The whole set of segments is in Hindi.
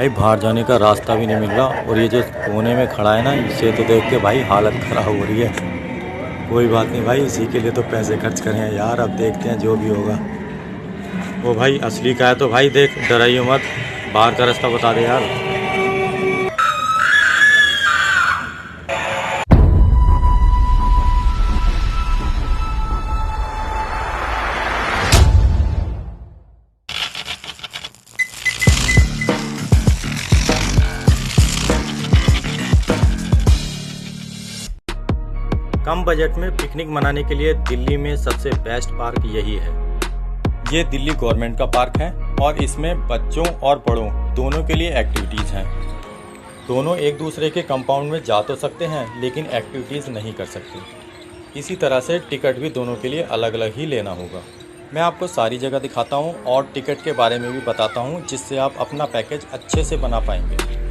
भाई बाहर जाने का रास्ता भी नहीं मिल रहा, और ये जो कोने में खड़ा है ना, इसे तो देख के भाई हालत ख़राब हो रही है। कोई बात नहीं भाई, इसी के लिए तो पैसे खर्च करें हैं यार। अब देखते हैं जो भी होगा। वो भाई असली का है तो भाई देख, डराइयो मत, बाहर का रास्ता बता दे यार। कम बजट में पिकनिक मनाने के लिए दिल्ली में सबसे बेस्ट पार्क यही है। ये दिल्ली गवर्नमेंट का पार्क है और इसमें बच्चों और बड़ों दोनों के लिए एक्टिविटीज़ हैं। दोनों एक दूसरे के कंपाउंड में जा तो सकते हैं, लेकिन एक्टिविटीज़ नहीं कर सकते। इसी तरह से टिकट भी दोनों के लिए अलग अलग ही लेना होगा। मैं आपको सारी जगह दिखाता हूँ और टिकट के बारे में भी बताता हूँ, जिससे आप अपना पैकेज अच्छे से बना पाएंगे।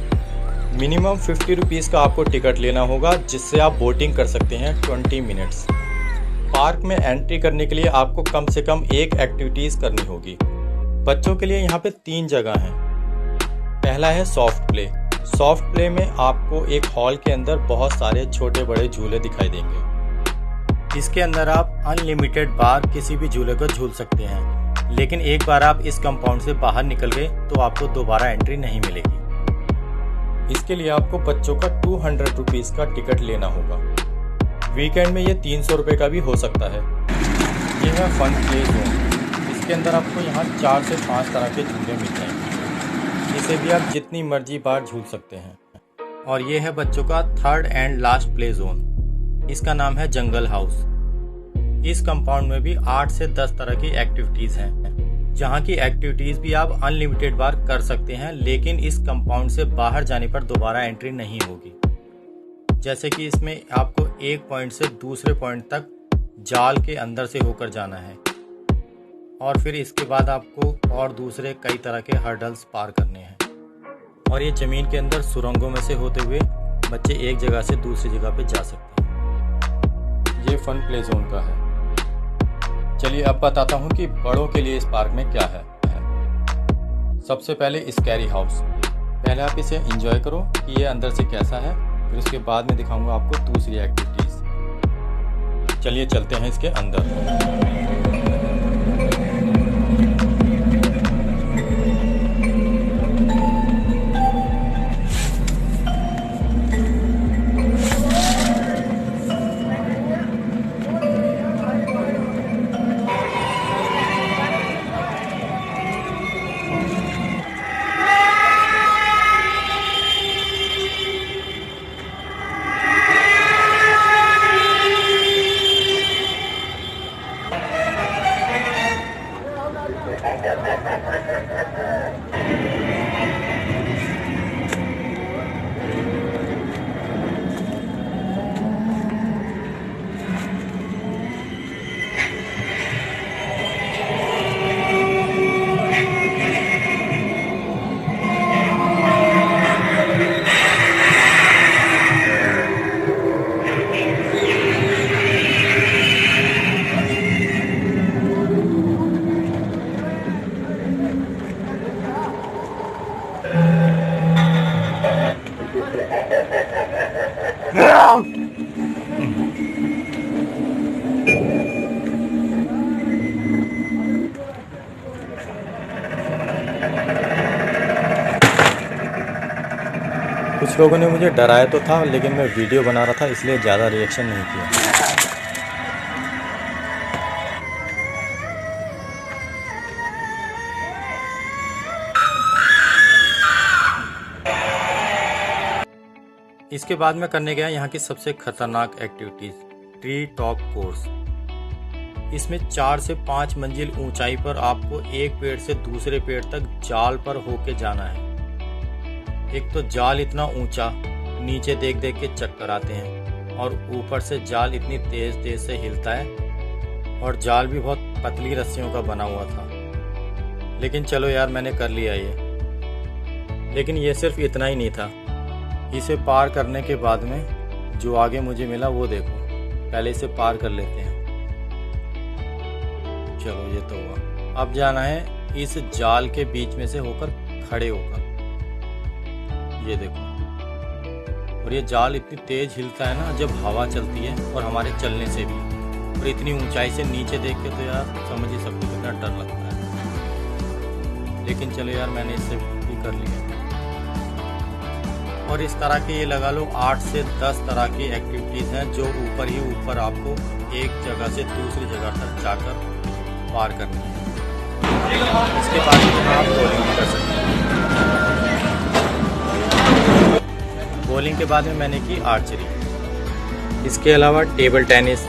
मिनिमम 50 रुपीज़ का आपको टिकट लेना होगा, जिससे आप बोटिंग कर सकते हैं 20 मिनट्स। पार्क में एंट्री करने के लिए आपको कम से कम एक एक्टिविटीज़ करनी होगी। बच्चों के लिए यहाँ पे 3 जगह हैं। पहला है सॉफ्ट प्ले। सॉफ्ट प्ले में आपको एक हॉल के अंदर बहुत सारे छोटे बड़े झूले दिखाई देंगे। इसके अंदर आप अनलिमिटेड बार किसी भी झूले को झूल सकते हैं, लेकिन एक बार आप इस कंपाउंड से बाहर निकल गए तो आपको दोबारा एंट्री नहीं मिलेगी। इसके लिए आपको बच्चों का 200 रुपीज़ का टिकट लेना होगा। वीकेंड में ये 300 रुपये का भी हो सकता है। ये है फन प्ले जोन। इसके अंदर आपको यहाँ 4 से 5 तरह के झूले मिल जाएंगे। इसे भी आप जितनी मर्जी बार झूल सकते हैं। और ये है बच्चों का 3rd and last play zone. इसका नाम है जंगल हाउस। इस कंपाउंड में भी 8 से 10 तरह की एक्टिविटीज़ हैं, जहाँ की एक्टिविटीज़ भी आप अनलिमिटेड बार कर सकते हैं, लेकिन इस कंपाउंड से बाहर जाने पर दोबारा एंट्री नहीं होगी। जैसे कि इसमें आपको एक पॉइंट से दूसरे पॉइंट तक जाल के अंदर से होकर जाना है, और फिर इसके बाद आपको और दूसरे कई तरह के हर्डल्स पार करने हैं। और ये ज़मीन के अंदर सुरंगों में से होते हुए बच्चे एक जगह से दूसरी जगह पे जा सकते हैं। ये फन प्ले जोन का है। चलिए अब बताता हूँ कि बड़ों के लिए इस पार्क में क्या है। सबसे पहले स्कैरी हाउस। पहले आप इसे एंजॉय करो कि ये अंदर से कैसा है, फिर उसके बाद में दिखाऊंगा आपको दूसरी एक्टिविटीज़। चलिए चलते हैं इसके अंदर। कुछ लोगों ने मुझे डराया तो था, लेकिन मैं वीडियो बना रहा था इसलिए ज़्यादा रिएक्शन नहीं किया। इसके बाद मैं करने गया यहाँ की सबसे खतरनाक एक्टिविटीज़, ट्री टॉप कोर्स। इसमें 4 से 5 मंजिल ऊंचाई पर आपको एक पेड़ से दूसरे पेड़ तक जाल पर होके जाना है। एक तो जाल इतना ऊंचा, नीचे देख देख के चक्कर आते हैं, और ऊपर से जाल इतनी तेज तेज से हिलता है, और जाल भी बहुत पतली रस्सियों का बना हुआ था। लेकिन चलो यार, मैंने कर लिया ये। लेकिन ये सिर्फ इतना ही नहीं था। इसे पार करने के बाद में जो आगे मुझे मिला वो देखो। पहले इसे पार कर लेते हैं। चलो ये तो हुआ। अब जाना है इस जाल के बीच में से होकर खड़े होकर। ये देखो, और ये जाल इतनी तेज हिलता है ना जब हवा चलती है और हमारे चलने से भी, और इतनी ऊंचाई से नीचे देख के तो यार समझ ही सकते कितना डर लगता है। लेकिन चलो यार, मैंने इससे भी कर लिया। और इस तरह के ये लगा लो 8 से 10 तरह की एक्टिविटीज़ हैं जो ऊपर ही ऊपर आपको एक जगह से दूसरी जगह तक जाकर पार करनी है। इसके बाद आप बॉलिंग भी कर सकते हैं। बॉलिंग के बाद में मैंने की आर्चरी। इसके अलावा टेबल टेनिस,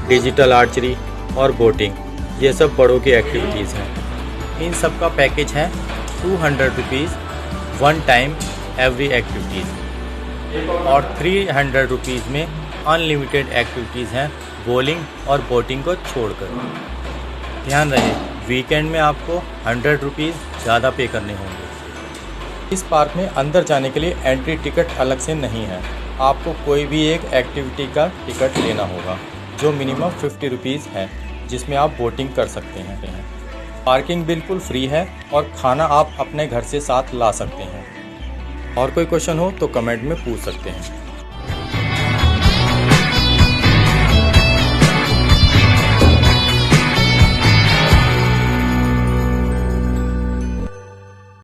डिजिटल आर्चरी और बोटिंग, ये सब बड़ों की एक्टिविटीज़ हैं। इन सब का पैकेज है 200 rupees one time every activities, और 300 रुपीज़ में अनलिमिटेड एक्टिविटीज़ हैं बॉलिंग और बोटिंग को छोड़कर। ध्यान रहे, वीकेंड में आपको 100 रुपीज़ ज़्यादा पे करने होंगे। इस पार्क में अंदर जाने के लिए एंट्री टिकट अलग से नहीं है। आपको कोई भी एक एक्टिविटी का टिकट लेना होगा जो मिनिमम 50 रुपीज़ है, जिसमें आप बोटिंग कर सकते हैं। पार्किंग बिल्कुल फ्री है और खाना आप अपने घर से साथ ला सकते हैं। और कोई क्वेश्चन हो तो कमेंट में पूछ सकते हैं।